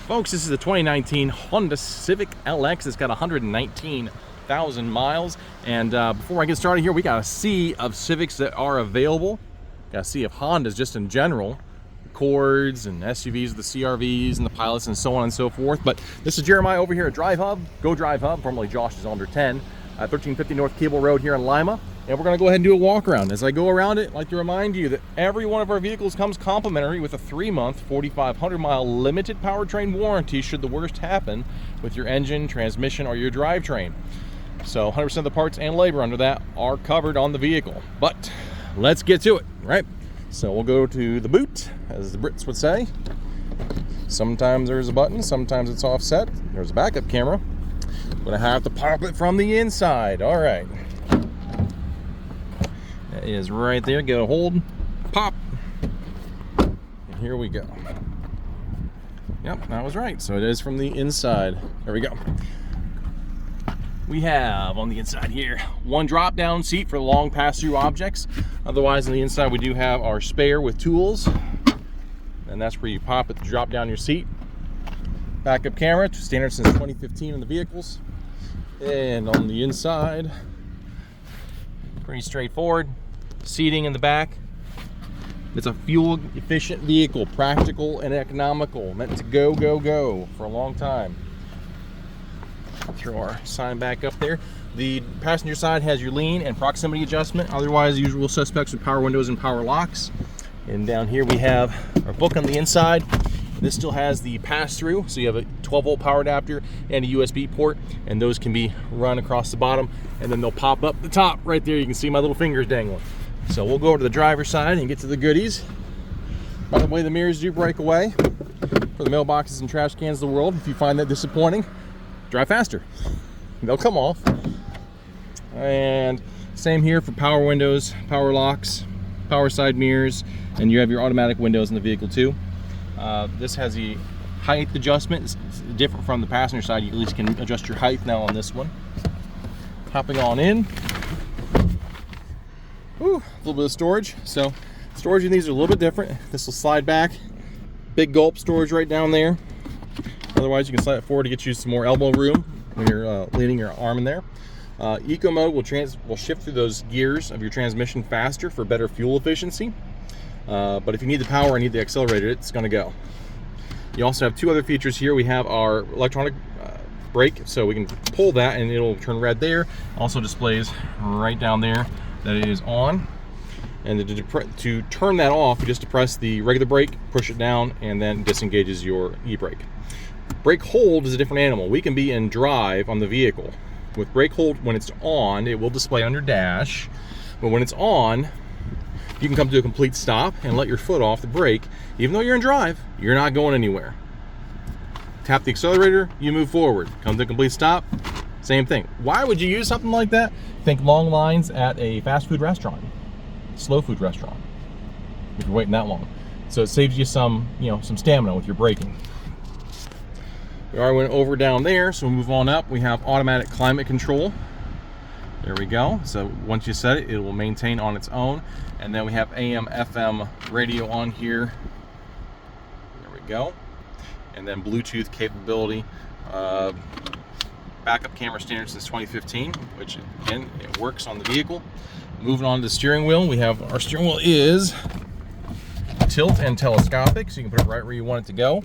Folks, this is the 2019 Honda Civic LX. It's got 119,000 miles. And before I get started here, we got a sea of Civics that are available. Got a sea of Hondas just in general. Accords and SUVs, the CRVs and the Pilots and so on and so forth. But this is Jeremiah over here at Drive Hub, Go Drive Hub, formerly Josh's Under 10, 1350 North Cable Road here in Lima. And we're going to go ahead and do a walk around. As I go around it, I'd like to remind you that every one of our vehicles comes complimentary with a 3-month, 4,500 mile limited powertrain warranty should the worst happen with your engine, transmission, or your drivetrain. So 100% of the parts and labor under that are covered on the vehicle. But let's get to it, right? So we'll go to the boot, as the Brits would say. Sometimes there's a button, sometimes it's offset. There's a backup camera. I'm gonna have to pop it from the inside. All right. That is right there. Get a hold, pop, and here we go. Yep, that was right. So it is from the inside. There we go. We have on the inside here one drop down seat for long pass-through objects. Otherwise on the inside we do have our spare with tools, and that's where you pop it to drop down your seat. Backup camera, standard since 2015 in the vehicles. And on the inside, pretty straightforward. Seating in the back. It's a fuel efficient vehicle, practical and economical, meant to go for a long time. Throw our sign back up there. The passenger side has your lean and proximity adjustment, otherwise usual suspects with power windows and power locks. And down here we have our book on the inside. This still has the pass-through, so you have a 12-volt power adapter and a USB port, and those can be run across the bottom, and then they'll pop up the top right there. You can see my little fingers dangling. So we'll go over to the driver's side and get to the goodies. By the way, the mirrors do break away for the mailboxes and trash cans of the world. If you find that disappointing, drive faster. They'll come off. And same here for power windows, power locks, power side mirrors, and you have your automatic windows in the vehicle too. This has a height adjustment. It's different from the passenger side. You at least can adjust your height now on this one. Hopping on in. Ooh, a little bit of storage. So storage in these are a little bit different. This will slide back. Big gulp storage right down there. Otherwise, you can slide it forward to get you some more elbow room when you're leaning your arm in there. Eco mode will shift through those gears of your transmission faster for better fuel efficiency. But if you need the power and need the accelerator, it's going to go. You also have two other features here. We have our electronic brake, so we can pull that and it'll turn red there. Also displays right down there that it is on. And to turn that off, you just depress the regular brake, push it down, and then disengages your e-brake. Brake hold is a different animal. We can be in drive on the vehicle. With brake hold, when it's on, it will display on your dash. But when it's on, you can come to a complete stop and let your foot off the brake. Even though you're in drive, you're not going anywhere. Tap the accelerator, you move forward. Come to a complete stop, same thing. Why would you use something like that? Think long lines at a fast food restaurant, slow food restaurant, if you're waiting that long. So it saves you some stamina with your braking. We already went over down there, so we'll move on up. We have automatic climate control. There we go. So once you set it, it will maintain on its own. And then we have AM, FM radio on here. There we go. And then Bluetooth capability. Backup camera standard since 2015, which again, it works on the vehicle. Moving on to the steering wheel, we have our steering wheel is tilt and telescopic, so you can put it right where you want it to go.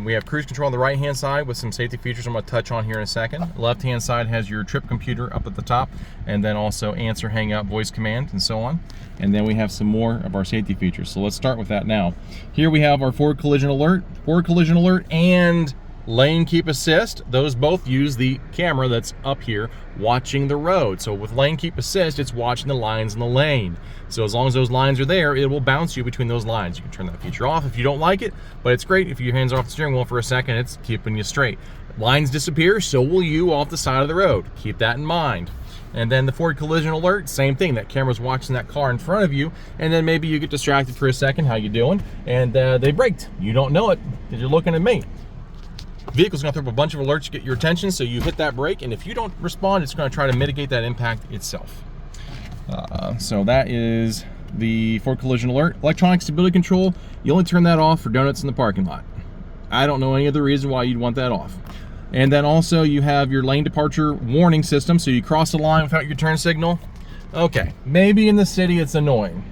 We have cruise control on the right hand side with some safety features I'm going to touch on here in a second. Left hand side has your trip computer up at the top, and then also answer, hang up, voice command, and so on. And then we have some more of our safety features. So let's start with that now. Here we have our forward collision alert, and lane keep assist. Those both use the camera that's up here watching the road. So with lane keep assist, it's watching the lines in the lane. So as long as those lines are there, it will bounce you between those lines. You can turn that feature off if you don't like it, but it's great if your hands are off the steering wheel for a second, it's keeping you straight. Lines disappear, so will you off the side of the road. Keep that in mind. And then the forward collision alert, same thing. That camera's watching that car in front of you, and then maybe you get distracted for a second. How you doing? And they braked. You don't know it because you're looking at me. The vehicle's going to throw up a bunch of alerts to get your attention, so you hit that brake, and if you don't respond, it's going to try to mitigate that impact itself. So that is the forward collision alert. Electronic stability control, you only turn that off for donuts in the parking lot. I don't know any other reason why you'd want that off. And then also you have your lane departure warning system, so you cross the line without your turn signal. Okay, maybe in the city it's annoying.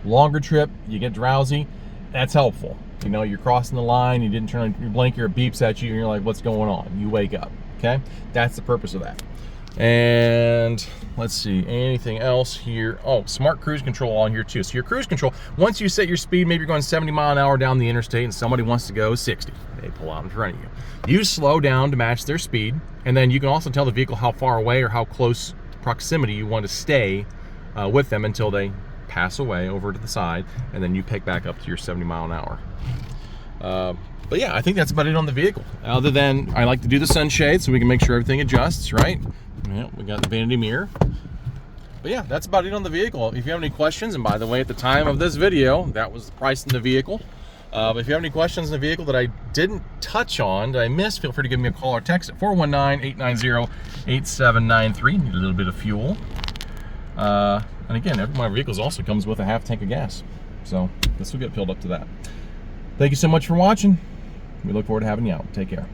Longer trip, you get drowsy, that's helpful. You know, you're crossing the line, you didn't turn on your blinker, it beeps at you, and you're like, what's going on? You wake up, okay? That's the purpose of that. And let's see, anything else here? Oh, smart cruise control on here too. So your cruise control, once you set your speed, maybe you're going 70 miles an hour down the interstate and somebody wants to go 60. They pull out in front of you. You slow down to match their speed, and then you can also tell the vehicle how far away or how close proximity you want to stay with them until they pass away over to the side, and then you pick back up to your 70 mile an hour. But yeah, I think that's about it on the vehicle. Other than I like to do the sunshade so we can make sure everything adjusts, right? Yeah, we got the vanity mirror. But yeah, that's about it on the vehicle. If you have any questions, and by the way, at the time of this video, that was the price in the vehicle. But if you have any questions in the vehicle that I didn't touch on, that I missed, feel free to give me a call or text at 419-890-8793. Need a little bit of fuel. And again, every one of my vehicles also comes with a half tank of gas. So this will get filled up to that. Thank you so much for watching. We look forward to having you out. Take care.